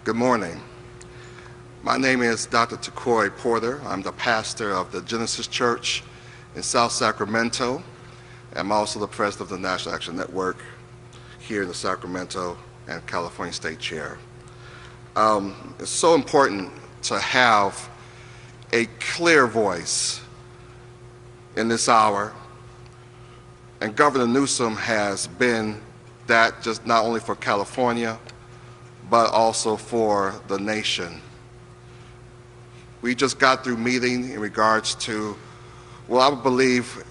Good morning. My name is Dr. Takoi Porter. I'm the pastor of the Genesis Church in South Sacramento. I'm also the president of the National Action Network here in the Sacramento and California State Chair. It's so important to have a clear voice in this hour, and Governor Newsom has been that, just not only for California, but also for the nation. We just got through meeting in regards to what I would believe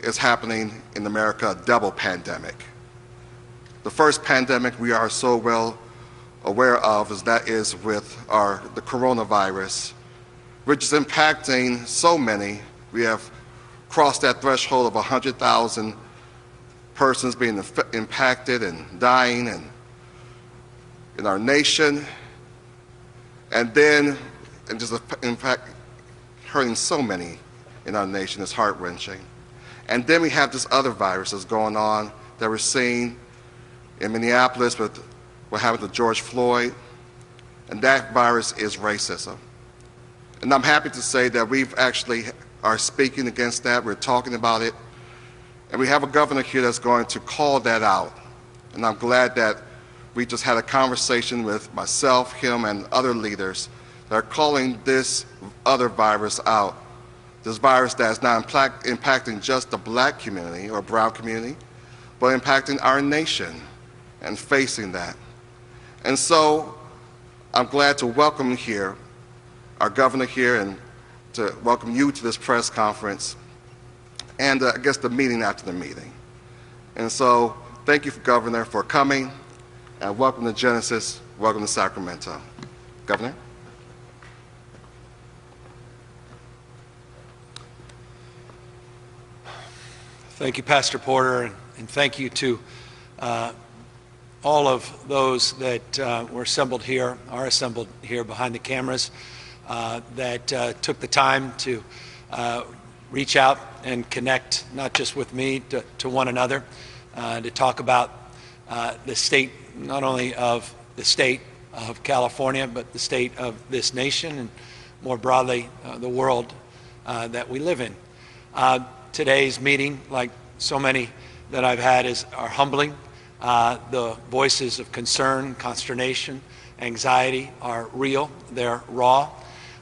is happening in America, a double pandemic. The first pandemic we are so well aware of is with the coronavirus, which is impacting so many. We have crossed that threshold of 100,000 persons being impacted and dying in our nation, and just in fact hurting so many in our nation. Is heart-wrenching. And then we have this other virus that's going on that we're seeing in Minneapolis with what happened to George Floyd, and that virus is racism. And I'm happy to say that we've actually are speaking against that. We're talking about it, and we have a governor here that's going to call that out. And I'm glad that we just had a conversation with myself, him, and other leaders that are calling this other virus out. This virus that is not impacting just the black community or brown community, but impacting our nation and facing that. And so I'm glad to welcome here our governor here and to welcome you to this press conference and I guess the meeting after the meeting. And so thank you, Governor, for coming, and welcome to Genesis, welcome to Sacramento. Governor? Thank you, Pastor Porter, and thank you to all of those that are assembled here behind the cameras, that took the time to reach out and connect, not just with me, to one another, to talk about the state, not only of the state of California, but the state of this nation and more broadly the world that we live in. Today's meeting, like so many that I've had, are humbling. The voices of concern, consternation, anxiety are real, they're raw,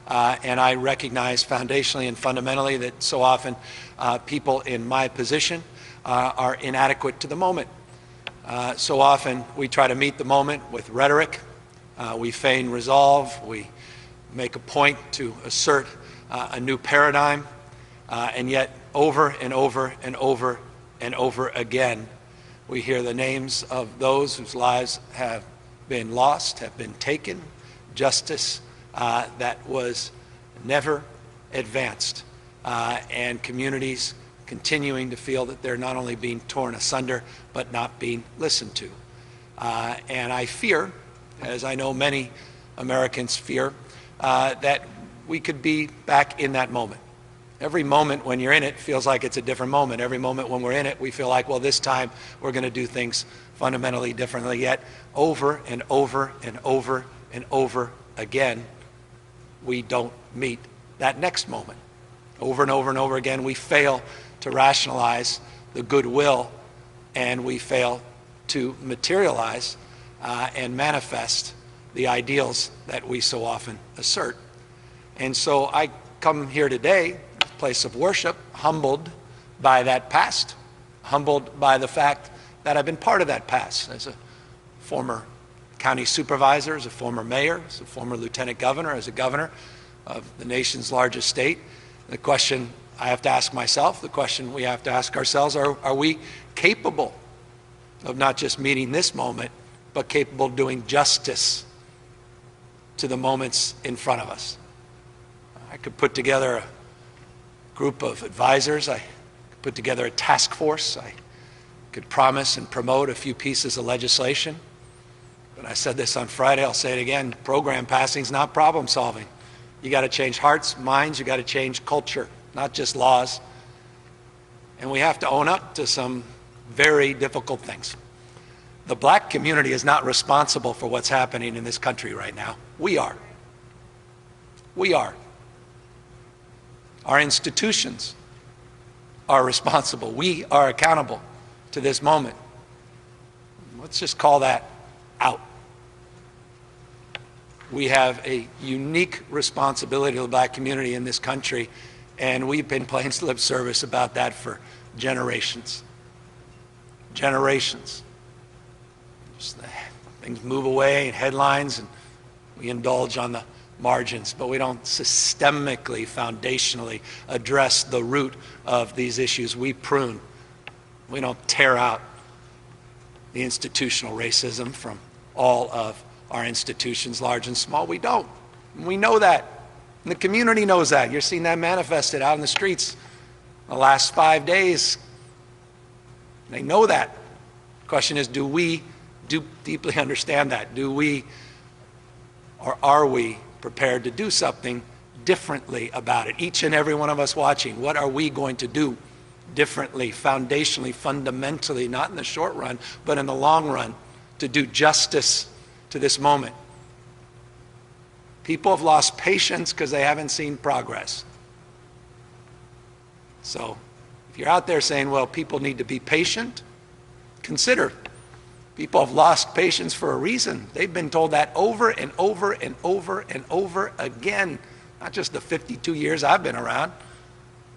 and I recognize foundationally and fundamentally that so often people in my position are inadequate to the moment. So often we try to meet the moment with rhetoric, we feign resolve, we make a point to assert a new paradigm, and yet over and over and over and over again, we hear the names of those whose lives have been lost, have been taken, justice that was never advanced, and communities continuing to feel that they're not only being torn asunder, but not being listened to. And I fear, as I know many Americans fear, that we could be back in that moment. Every moment when you're in it feels like it's a different moment. Every moment when we're in it, we feel like, well, this time we're going to do things fundamentally differently. Yet over and over and over and over again, we don't meet that next moment. Over and over and over again, we fail to rationalize the goodwill, and we fail to materialize and manifest the ideals that we so often assert. And so I come here today, place of worship, humbled by that past, humbled by the fact that I've been part of that past as a former county supervisor, as a former mayor, as a former lieutenant governor, as a governor of the nation's largest state. The question I have to ask myself, the question we have to ask ourselves, are we capable of not just meeting this moment, but capable of doing justice to the moments in front of us? I could put together a group of advisors, I could put together a task force, I could promise and promote a few pieces of legislation. But I said this on Friday, I'll say it again, program passing is not problem solving. You got to change hearts, minds, you got to change culture, not just laws. And we have to own up to some very difficult things. The black community is not responsible for what's happening in this country right now. We are. We are. Our institutions are responsible. We are accountable to this moment. Let's just call that out. We have a unique responsibility to the black community in this country, and we've been playing lip service about that for generations. Generations. Just things move away in headlines, and we indulge on the margins, but we don't systemically, foundationally address the root of these issues. We prune. We don't tear out the institutional racism from all of our institutions, large and small. We don't. We know that. And the community knows that. You're seeing that manifested out in the streets the last 5 days. They know that. The question is, do we deeply understand that? Do we, or are we prepared to do something differently about it? Each and every one of us watching, what are we going to do differently, foundationally, fundamentally, not in the short run, but in the long run, to do justice to this moment? People have lost patience because they haven't seen progress. So if you're out there saying, well, people need to be patient, consider people have lost patience for a reason. They've been told that over and over and over and over again, not just the 52 years I've been around.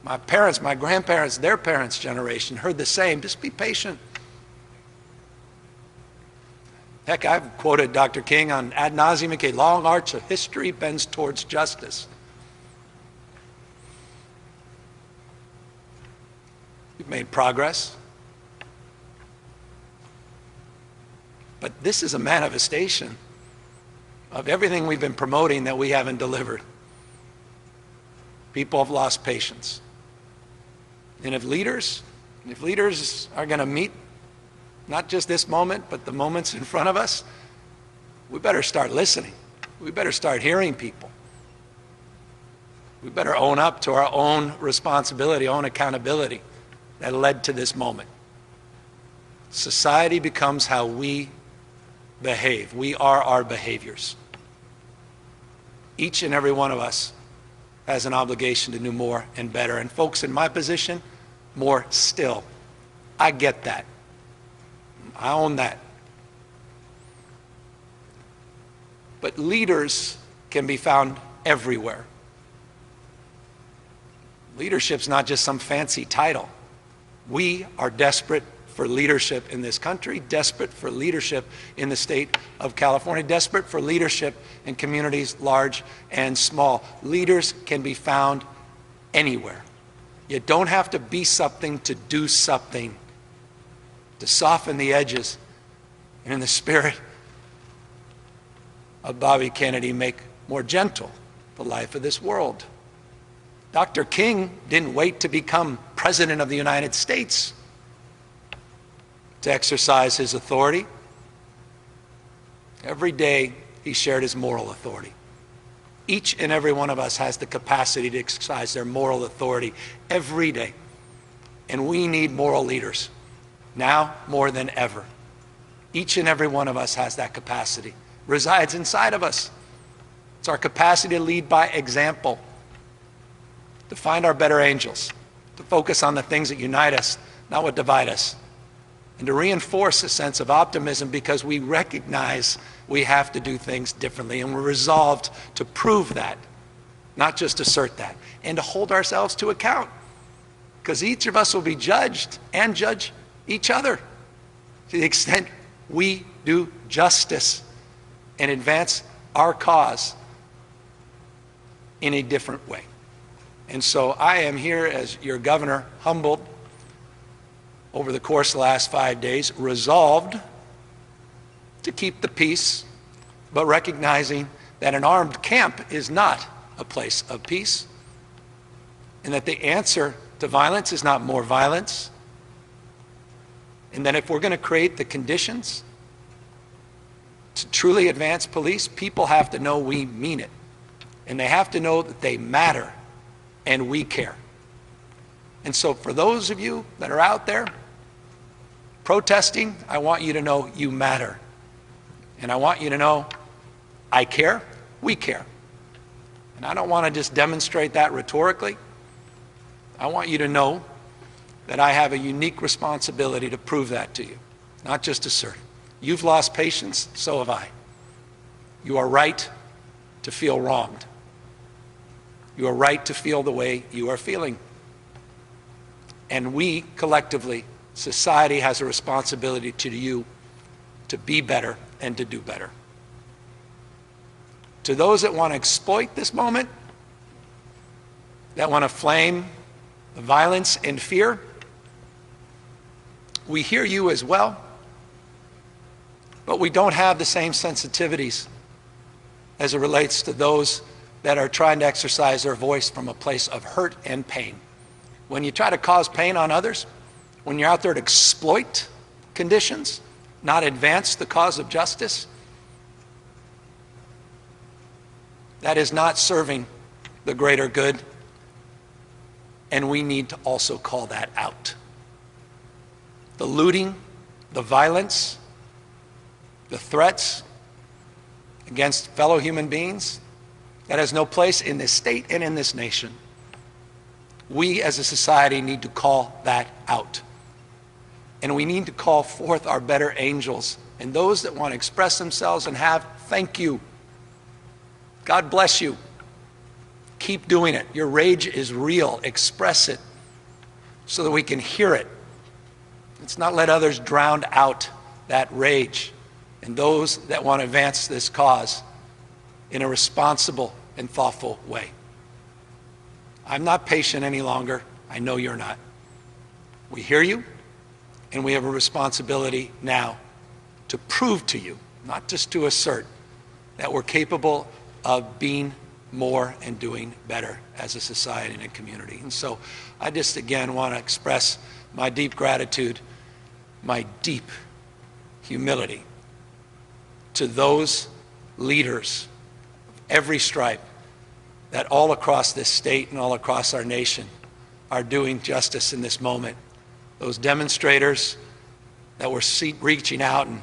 My parents, my grandparents, their parents' generation heard the same. Just be patient. Heck, I've quoted Dr. King on ad nauseum, a long arch of history bends towards justice. We've made progress. But this is a manifestation of everything we've been promoting that we haven't delivered. People have lost patience. And if leaders are going to meet not just this moment, but the moments in front of us, we better start listening. We better start hearing people. We better own up to our own responsibility, own accountability that led to this moment. Society becomes how we behave. We are our behaviors. Each and every one of us has an obligation to do more and better. And folks in my position, more still. I get that. I own that. But leaders can be found everywhere. Leadership's not just some fancy title. We are desperate for leadership in this country, desperate for leadership in the state of California, desperate for leadership in communities large and small. Leaders can be found anywhere. You don't have to be something to do something, to soften the edges, and in the spirit of Bobby Kennedy, make more gentle the life of this world. Dr. King didn't wait to become President of the United States to exercise his authority. Every day he shared his moral authority. Each and every one of us has the capacity to exercise their moral authority every day. And we need moral leaders, now more than ever. Each and every one of us has that capacity. Resides inside of us. It's our capacity to lead by example, to find our better angels, to focus on the things that unite us, not what divide us, and to reinforce a sense of optimism because we recognize we have to do things differently, and we're resolved to prove that, not just assert that, and to hold ourselves to account, because each of us will be judged and judge each other to the extent we do justice and advance our cause in a different way. And so I am here as your governor, humbled over the course of the last 5 days, resolved to keep the peace, but recognizing that an armed camp is not a place of peace, and that the answer to violence is not more violence, and that if we're going to create the conditions to truly advance police, people have to know we mean it, and they have to know that they matter and we care. And so for those of you that are out there protesting, I want you to know you matter. And I want you to know I care, we care. And I don't want to just demonstrate that rhetorically. I want you to know that I have a unique responsibility to prove that to you, not just assert it. You've lost patience, so have I. You are right to feel wronged. You are right to feel the way you are feeling. And we, collectively, society has a responsibility to you to be better and to do better. To those that want to exploit this moment, that want to flame the violence and fear, we hear you as well, but we don't have the same sensitivities as it relates to those that are trying to exercise their voice from a place of hurt and pain. When you try to cause pain on others, when you're out there to exploit conditions, not advance the cause of justice, that is not serving the greater good, and we need to also call that out. The looting, the violence, the threats against fellow human beings, that has no place in this state and in this nation. We as a society need to call that out. And we need to call forth our better angels and those that want to express themselves and have, thank you. God bless you. Keep doing it. Your rage is real. Express it so that we can hear it. Let's not let others drown out that rage. And those that want to advance this cause in a responsible and thoughtful way. I'm not patient any longer. I know you're not. We hear you, and we have a responsibility now to prove to you, not just to assert, that we're capable of being more and doing better as a society and a community. And so I just again want to express my deep gratitude, my deep humility to those leaders of every stripe that all across this state and all across our nation are doing justice in this moment. Those demonstrators that were reaching out and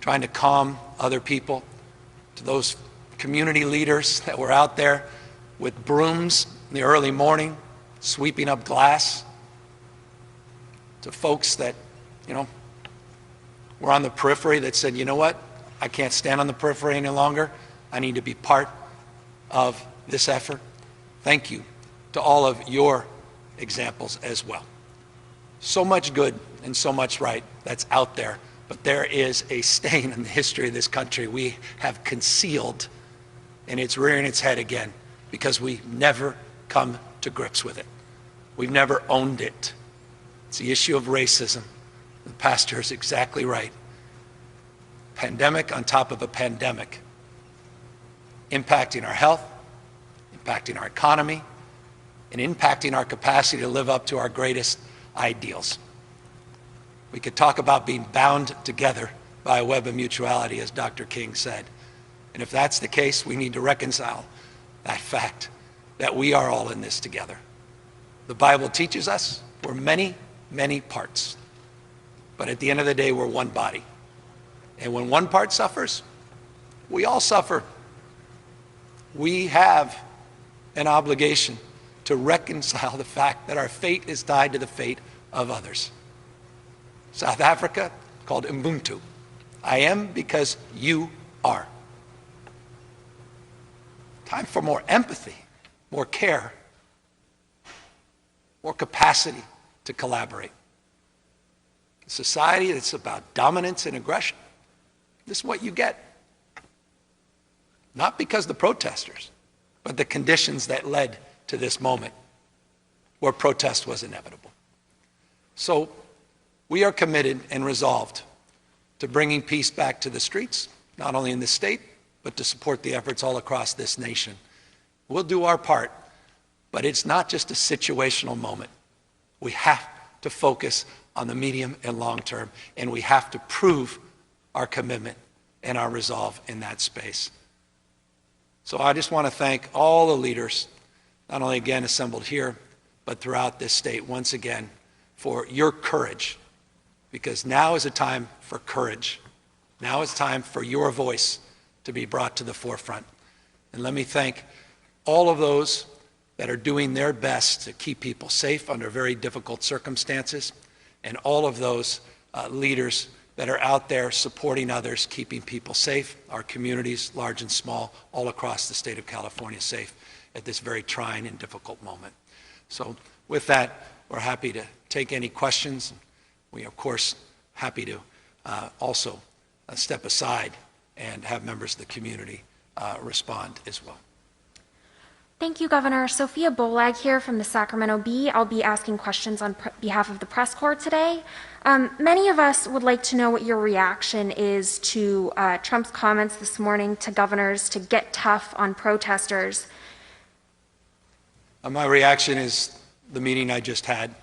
trying to calm other people, to those community leaders that were out there with brooms in the early morning, sweeping up glass, to folks that, were on the periphery that said, you know what, I can't stand on the periphery any longer. I need to be part of this effort. Thank you to all of your examples as well. So much good and so much right that's out there, but there is a stain in the history of this country we have concealed, and it's rearing its head again because we've never come to grips with it. We've never owned it. It's the issue of racism. The pastor is exactly right. Pandemic on top of a pandemic, impacting our health, impacting our economy, and impacting our capacity to live up to our greatest ideals. We could talk about being bound together by a web of mutuality, as Dr. King said. And if that's the case, we need to reconcile that fact that we are all in this together. The Bible teaches us we're many, many parts. But at the end of the day, we're one body. And when one part suffers, we all suffer. We have an obligation to reconcile the fact that our fate is tied to the fate of others. South Africa, called Ubuntu. I am because you are. Time for more empathy, more care, more capacity to collaborate. A society that's about dominance and aggression, this is what you get. Not because the protesters, but the conditions that led to this moment where protest was inevitable. So we are committed and resolved to bringing peace back to the streets, not only in this state, but to support the efforts all across this nation. We'll do our part, but it's not just a situational moment. We have to focus on the medium and long term, and we have to prove our commitment and our resolve in that space. So I just want to thank all the leaders, not only again assembled here, but throughout this state once again, for your courage because now is a time for courage. Now is time for your voice to be brought to the forefront. And let me thank all of those that are doing their best to keep people safe under very difficult circumstances, and all of those leaders that are out there supporting others, keeping people safe, our communities, large and small, all across the state of California safe at this very trying and difficult moment. So with that, we're happy to take any questions. We are, of course, happy to also step aside and have members of the community respond as well. Thank you, Governor. Sophia Bolag here from the Sacramento Bee. I'll be asking questions on behalf of the press corps today. Many of us would like to know what your reaction is to Trump's comments this morning to governors to get tough on protesters. My reaction is the meeting I just had.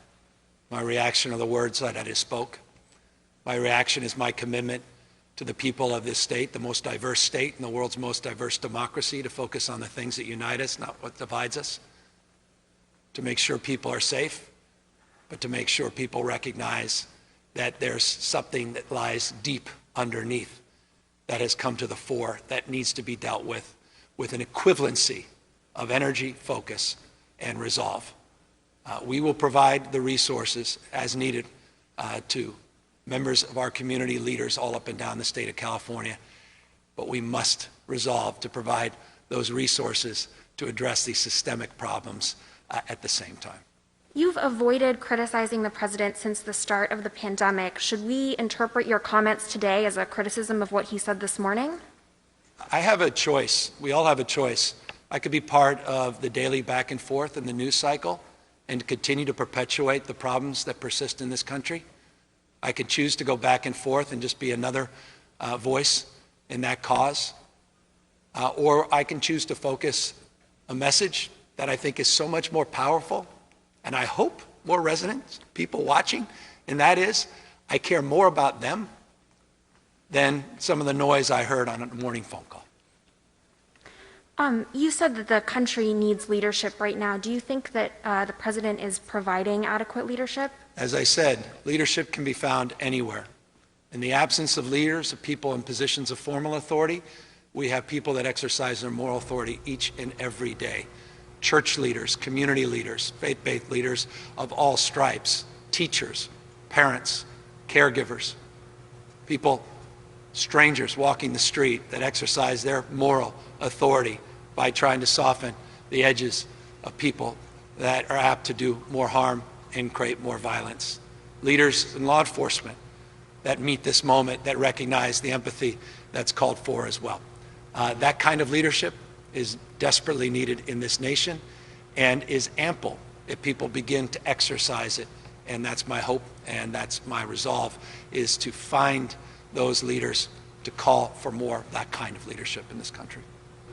My reaction are the words that I just spoke. My reaction is my commitment to the people of this state, the most diverse state in the world's most diverse democracy, to focus on the things that unite us, not what divides us, to make sure people are safe, but to make sure people recognize that there's something that lies deep underneath that has come to the fore that needs to be dealt with an equivalency of energy, focus, and resolve. We will provide the resources as needed to members of our community, leaders all up and down the state of California, but we must resolve to provide those resources to address these systemic problems at the same time. You've avoided criticizing the president since the start of the pandemic. Should we interpret your comments today as a criticism of what he said this morning? I have a choice. We all have a choice. I could be part of the daily back and forth in the news cycle and continue to perpetuate the problems that persist in this country. I could choose to go back and forth and just be another voice in that cause. Or I can choose to focus a message that I think is so much more powerful, and I hope more resonant, people watching, and that is, I care more about them than some of the noise I heard on a morning phone call. You said that the country needs leadership right now. Do you think that the president is providing adequate leadership? As I said, leadership can be found anywhere. In the absence of leaders, of people in positions of formal authority, we have people that exercise their moral authority each and every day. Church leaders, community leaders, faith-based leaders of all stripes, teachers, parents, caregivers, people, strangers walking the street that exercise their moral authority by trying to soften the edges of people that are apt to do more harm and create more violence. Leaders in law enforcement that meet this moment, that recognize the empathy that's called for as well. That kind of leadership is desperately needed in this nation and is ample if people begin to exercise it. And that's my hope and that's my resolve, is to find those leaders to call for more of that kind of leadership in this country.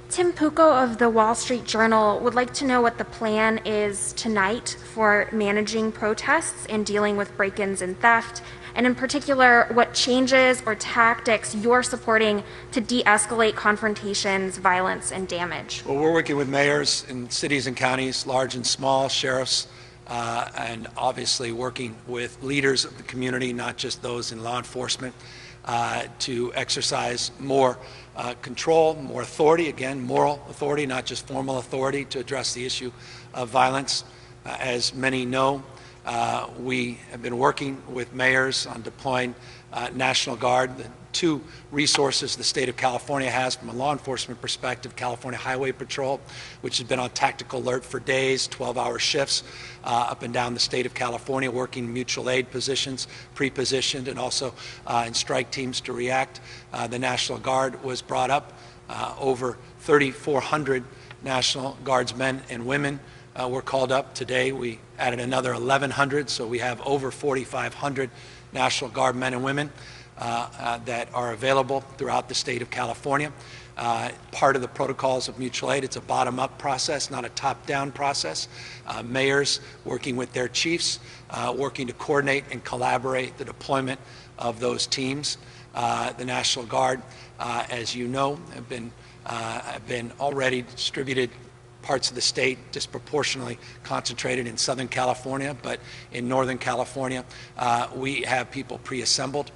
Tim Pucco of the Wall Street Journal would like to know what the plan is tonight for managing protests and dealing with break-ins and theft, and in particular, what changes or tactics you're supporting to de-escalate confrontations, violence, and damage. Well, we're working with mayors in cities and counties, large and small, sheriffs, and obviously working with leaders of the community, not just those in law enforcement, to exercise more control, more authority, again, moral authority, not just formal authority, to address the issue of violence. As many know, we have been working with mayors on deploying National Guard. The two resources the state of California has from a law enforcement perspective: California Highway Patrol, which has been on tactical alert for days, 12-hour shifts up and down the state of California, working mutual aid positions, pre-positioned, and also in strike teams to react. The National Guard was brought up. Over 3,400 National Guardsmen and women were called up. Today we added another 1,100, so we have over 4,500 National Guard men and women that are available throughout the state of California. Part of the protocols of mutual aid, it's a bottom-up process, not a top-down process. Mayors working with their chiefs, working to coordinate and collaborate the deployment of those teams. The National Guard, as you know, have been already distributed parts of the state, disproportionately concentrated in Southern California, but in Northern California, we have people pre-assembled.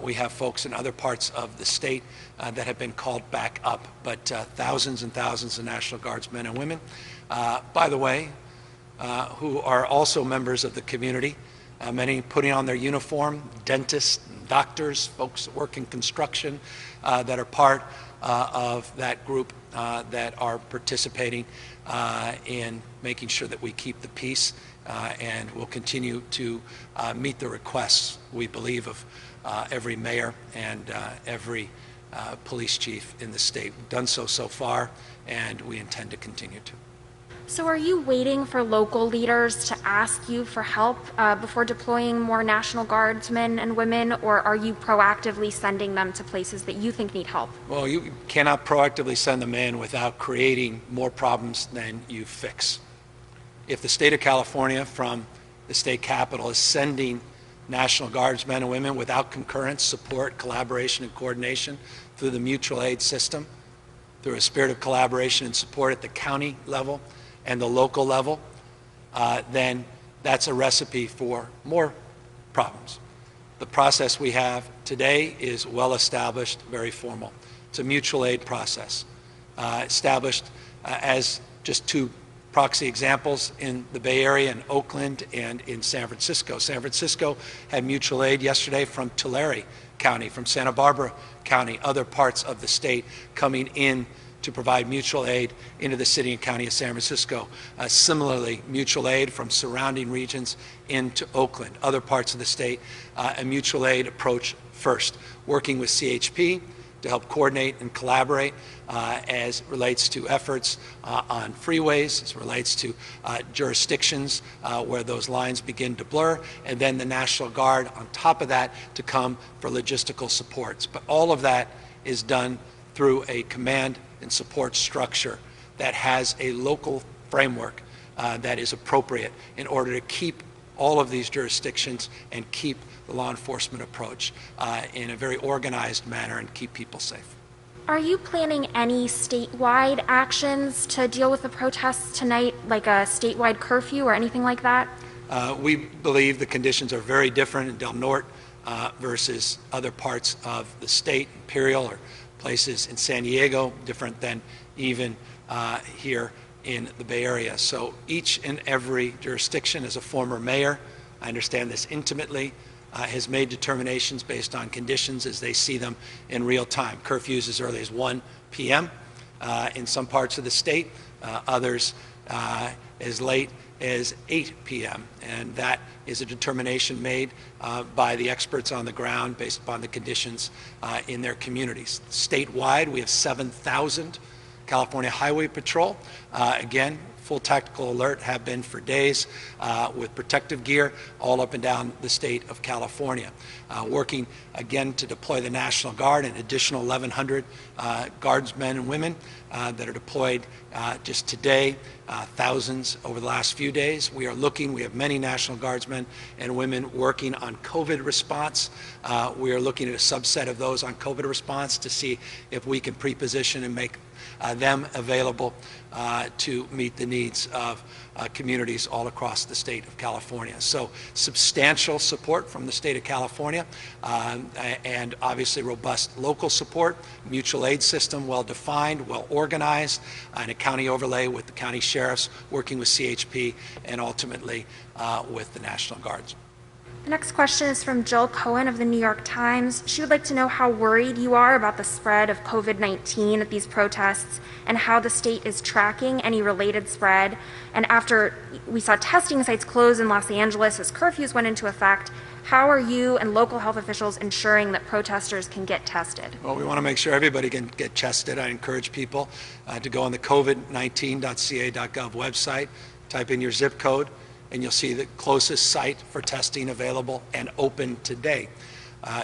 We have folks in other parts of the state that have been called back up, but thousands and thousands of National Guardsmen and women, by the way, who are also members of the community, many putting on their uniform, dentists, doctors, folks that work in construction that are part of that group that are participating in making sure that we keep the peace and will continue to meet the requests, we believe, of every mayor and every police chief in the state. We've done so far, and we intend to continue to. So are you waiting for local leaders to ask you for help before deploying more National Guardsmen and women, or are you proactively sending them to places that you think need help? Well, you cannot proactively send them in without creating more problems than you fix. If the state of California, from the state capitol, is sending National Guardsmen and women without concurrence, support, collaboration, and coordination through the mutual aid system, through a spirit of collaboration and support at the county level and the local level, then that's a recipe for more problems. The process we have today is well established, very formal. It's a mutual aid process, established as just two proxy examples in the Bay Area, in Oakland, and in San Francisco. San Francisco had mutual aid yesterday from Tulare County, from Santa Barbara County, other parts of the state coming in to provide mutual aid into the city and county of San Francisco. Similarly, mutual aid from surrounding regions into Oakland, other parts of the state, a mutual aid approach first, working with CHP to help coordinate and collaborate as relates to efforts on freeways, as relates to jurisdictions where those lines begin to blur, and then the National Guard on top of that to come for logistical supports. But all of that is done through a command and support structure that has a local framework that is appropriate in order to keep all of these jurisdictions and keep the law enforcement approach in a very organized manner and keep people safe. Are you planning any statewide actions to deal with the protests tonight, like a statewide curfew or anything like that? We believe the conditions are very different in Del Norte versus other parts of the state, Imperial or places in San Diego, different than even here in the Bay Area. So each and every jurisdiction, as a former mayor, I understand this intimately, has made determinations based on conditions as they see them in real time. Curfews as early as 1 p.m. In some parts of the state, others as late as 8 p.m. And that is a determination made by the experts on the ground based upon the conditions in their communities. Statewide, we have 7,000 California Highway Patrol. Again, full tactical alert, have been for days, with protective gear all up and down the state of California. Working again to deploy the National Guard, an additional 1,100 guardsmen and women that are deployed just today, thousands over the last few days. We have many National Guardsmen and women working on COVID response. We are looking at a subset of those on COVID response to see if we can pre-position and make them available to meet the needs of communities all across the state of California. So substantial support from the state of California and obviously robust local support, mutual aid system well defined, well organized, and a county overlay with the county sheriffs working with CHP and ultimately with the National Guards. The next question is from Jill Cohen of the New York Times. She would like to know how worried you are about the spread of COVID-19 at these protests and how the state is tracking any related spread. And after we saw testing sites close in Los Angeles as curfews went into effect, how are you and local health officials ensuring that protesters can get tested? Well, we want to make sure everybody can get tested. I encourage people to go on the covid19.ca.gov website, type in your zip code, and you'll see the closest site for testing available and open today.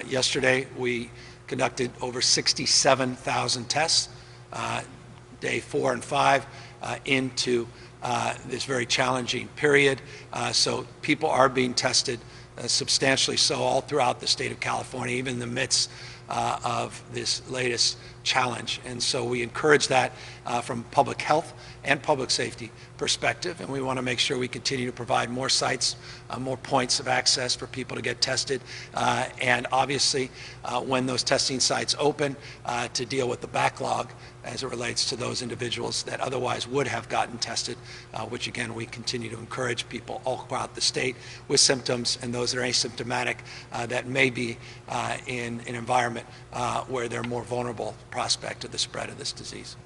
Yesterday, we conducted over 67,000 tests, day 4 and 5, into this very challenging period. So people are being tested substantially so all throughout the state of California, even in the midst of this latest challenge. And so we encourage that from public health and public safety perspective, and we want to make sure we continue to provide more sites, more points of access for people to get tested, and obviously when those testing sites open, to deal with the backlog as it relates to those individuals that otherwise would have gotten tested, which again we continue to encourage people all throughout the state with symptoms and those that are asymptomatic that may be in an environment where they're more vulnerable prospect of the spread of this disease.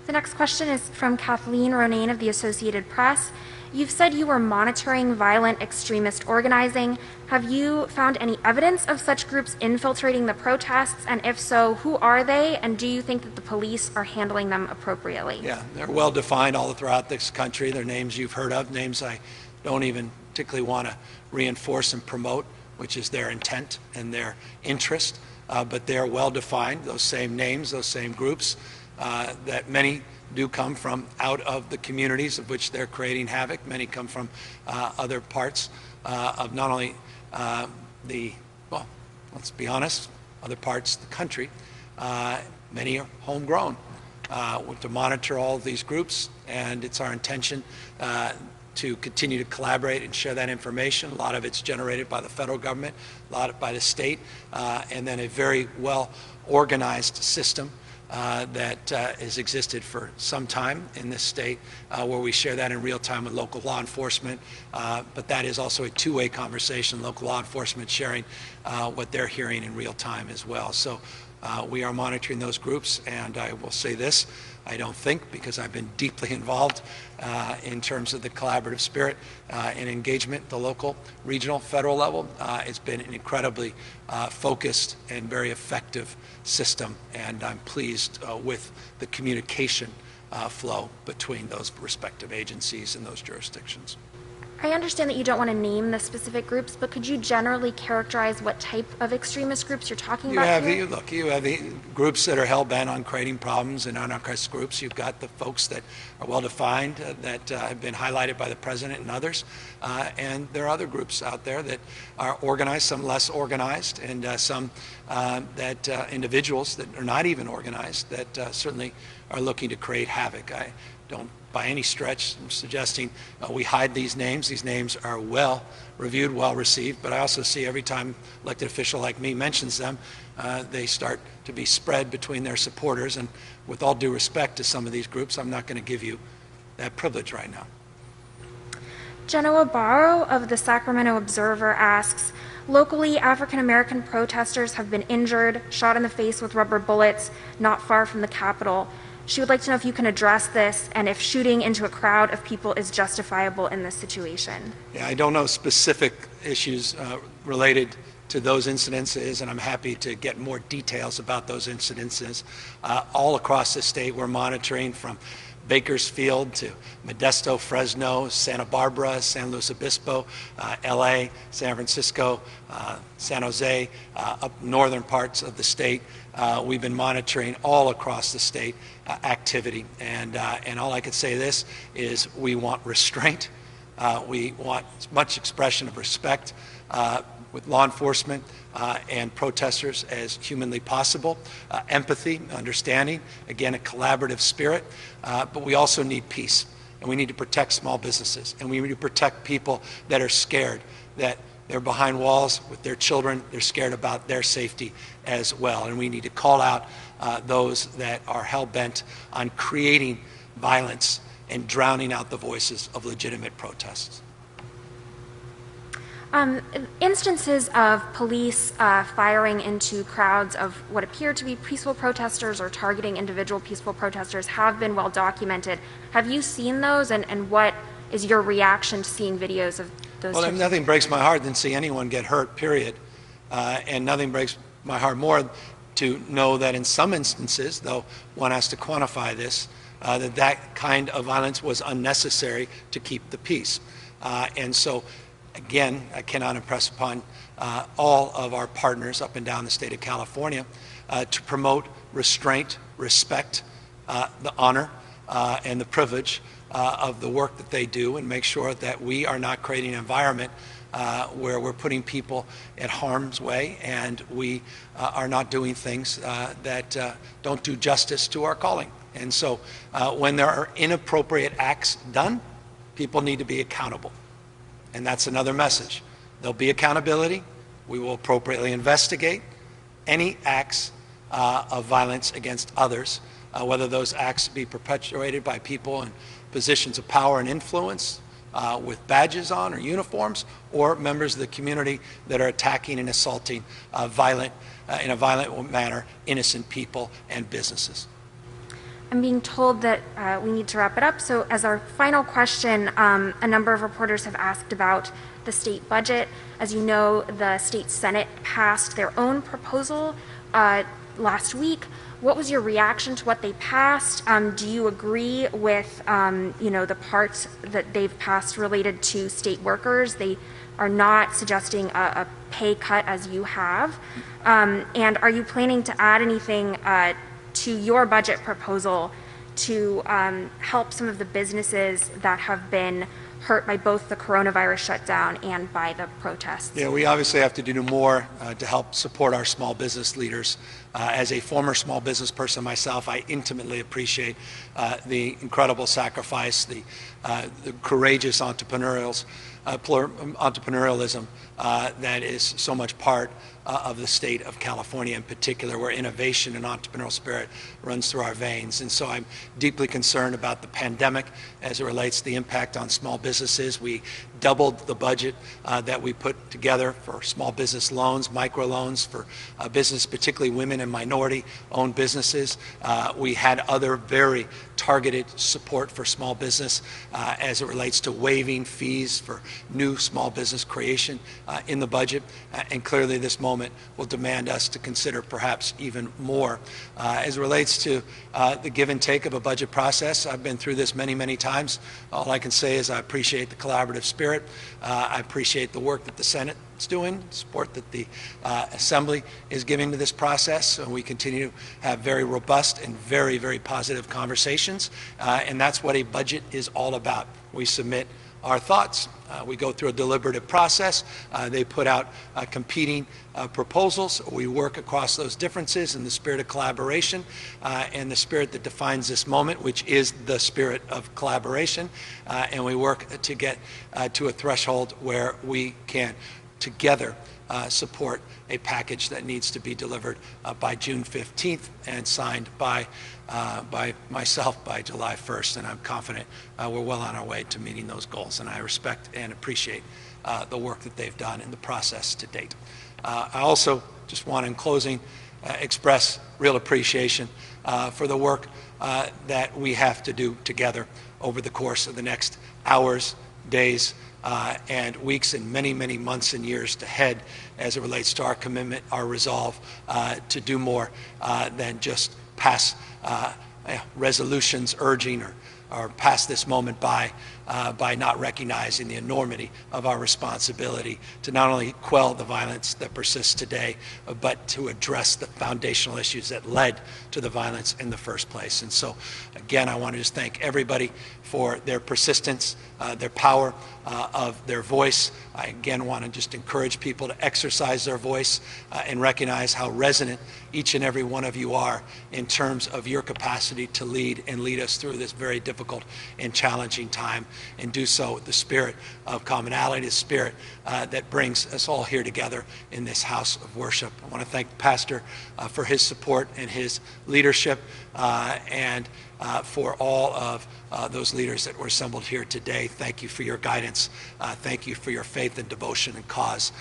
The next question is from Kathleen Ronayne of the Associated Press. You've said you were monitoring violent extremist organizing. Have you found any evidence of such groups infiltrating the protests? And if so, who are they? And do you think that the police are handling them appropriately? Yeah, they're well defined all throughout this country. They're names you've heard of, names I don't even particularly want to reinforce and promote, which is their intent and their interest. But they're well defined, those same names, those same groups, that many do come from out of the communities of which they're creating havoc. Many come from other parts of not only well, let's be honest, other parts of the country. Many are homegrown. To monitor all of these groups, and it's our intention to continue to collaborate and share that information. A lot of it's generated by the federal government, a lot by the state, and then a very well organized system that has existed for some time in this state, where we share that in real time with local law enforcement. But that is also a two-way conversation, local law enforcement sharing what they're hearing in real time as well. So we are monitoring those groups, and I will say this, I don't think, because I've been deeply involved in terms of the collaborative spirit and engagement at the local, regional, federal level. It's been an incredibly focused and very effective system, and I'm pleased with the communication flow between those respective agencies and those jurisdictions. I understand that you don't want to name the specific groups, but could you generally characterize what type of extremist groups you're talking about here? You have the groups that are hell-bent on creating problems, and anarchist groups. You've got the folks that are well-defined, that have been highlighted by the president and others, and there are other groups out there that are organized, some less organized, and some that individuals that are not even organized that certainly are looking to create havoc. I don't by any stretch suggesting we hide these names. These names are well reviewed, well received, but I also see every time an elected official like me mentions them, they start to be spread between their supporters, and with all due respect to some of these groups, I'm not going to give you that privilege right now. Genoa Barrow of the Sacramento Observer asks, locally, African-American protesters have been injured, shot in the face with rubber bullets, not far from the Capitol. She would like to know if you can address this and if shooting into a crowd of people is justifiable in this situation. Yeah, I don't know specific issues related to those incidences, and I'm happy to get more details about those incidences. All across the state, we're monitoring from Bakersfield to Modesto, Fresno, Santa Barbara, San Luis Obispo, LA, San Francisco, San Jose, up northern parts of the state. We've been monitoring all across the state activity, and all I could say this is we want restraint. We want as much expression of respect with law enforcement and protesters as humanly possible, empathy, understanding, again, a collaborative spirit, but we also need peace, and we need to protect small businesses, and we need to protect people that are scared, that they're behind walls with their children, they're scared about their safety as well, and we need to call out those that are hell-bent on creating violence and drowning out the voices of legitimate protests. Instances of police firing into crowds of what appear to be peaceful protesters or targeting individual peaceful protesters have been well documented. Have you seen those, and what is your reaction to seeing videos of those? Well, nothing breaks my heart than see anyone get hurt, period. And nothing breaks my heart more to know that in some instances, though one has to quantify this, that kind of violence was unnecessary to keep the peace. And so, again, I cannot impress upon all of our partners up and down the state of California to promote restraint, respect, the honor, and the privilege of the work that they do, and make sure that we are not creating an environment where we're putting people at harm's way, and we are not doing things that don't do justice to our calling. And so when there are inappropriate acts done, people need to be accountable. And that's another message. There'll be accountability. We will appropriately investigate any acts of violence against others, whether those acts be perpetuated by people in positions of power and influence, with badges on or uniforms, or members of the community that are attacking and assaulting in a violent manner innocent people and businesses. I'm being told that we need to wrap it up. So as our final question, a number of reporters have asked about the state budget. As you know, the state Senate passed their own proposal last week. What was your reaction to what they passed? Do you agree with the parts that they've passed related to state workers? They are not suggesting a pay cut as you have. And are you planning to add anything to your budget proposal to help some of the businesses that have been hurt by both the coronavirus shutdown and by the protests? Yeah, we obviously have to do more to help support our small business leaders. As a former small business person myself, I intimately appreciate the incredible sacrifice, the courageous entrepreneurialism that is so much part of the state of California in particular, where innovation and entrepreneurial spirit runs through our veins. And so I'm deeply concerned about the pandemic as it relates to the impact on small businesses. We doubled the budget that we put together for small business loans, microloans for business, particularly women and minority-owned businesses. We had other very targeted support for small business as it relates to waiving fees for new small business creation in the budget. And clearly this moment will demand us to consider perhaps even more. As it relates to the give and take of a budget process, I've been through this many, many times. All I can say is I appreciate the collaborative spirit. I appreciate the work that the Senate is doing, support that the Assembly is giving to this process. And we continue to have very robust and very, very positive conversations. And that's what a budget is all about. We submit our thoughts. We go through a deliberative process. They put out competing proposals. We work across those differences in the spirit of collaboration and the spirit that defines this moment, which is the spirit of collaboration. And we work to get to a threshold where we can together support a package that needs to be delivered by June 15th and signed by myself by July 1st. And I'm confident we're well on our way to meeting those goals. And I respect and appreciate the work that they've done in the process to date. I also just want, in closing, express real appreciation for the work that we have to do together over the course of the next hours, days, and weeks, and many, many months and years ahead as it relates to our commitment, our resolve to do more than just pass resolutions urging or pass this moment by not recognizing the enormity of our responsibility to not only quell the violence that persists today, but to address the foundational issues that led to the violence in the first place. And so, again, I want to just thank everybody for their persistence, their power of their voice. I again want to just encourage people to exercise their voice and recognize how resonant each and every one of you are in terms of your capacity to lead and lead us through this very difficult and challenging time, and do so with the spirit of commonality, the spirit that brings us all here together in this house of worship. I want to thank the pastor for his support and his leadership, and for all of those leaders that were assembled here today. Thank you for your guidance. Thank you for your faith and devotion and cause,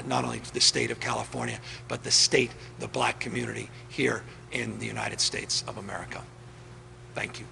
not only to the state of California, but the state, the black community here in the United States of America. Thank you.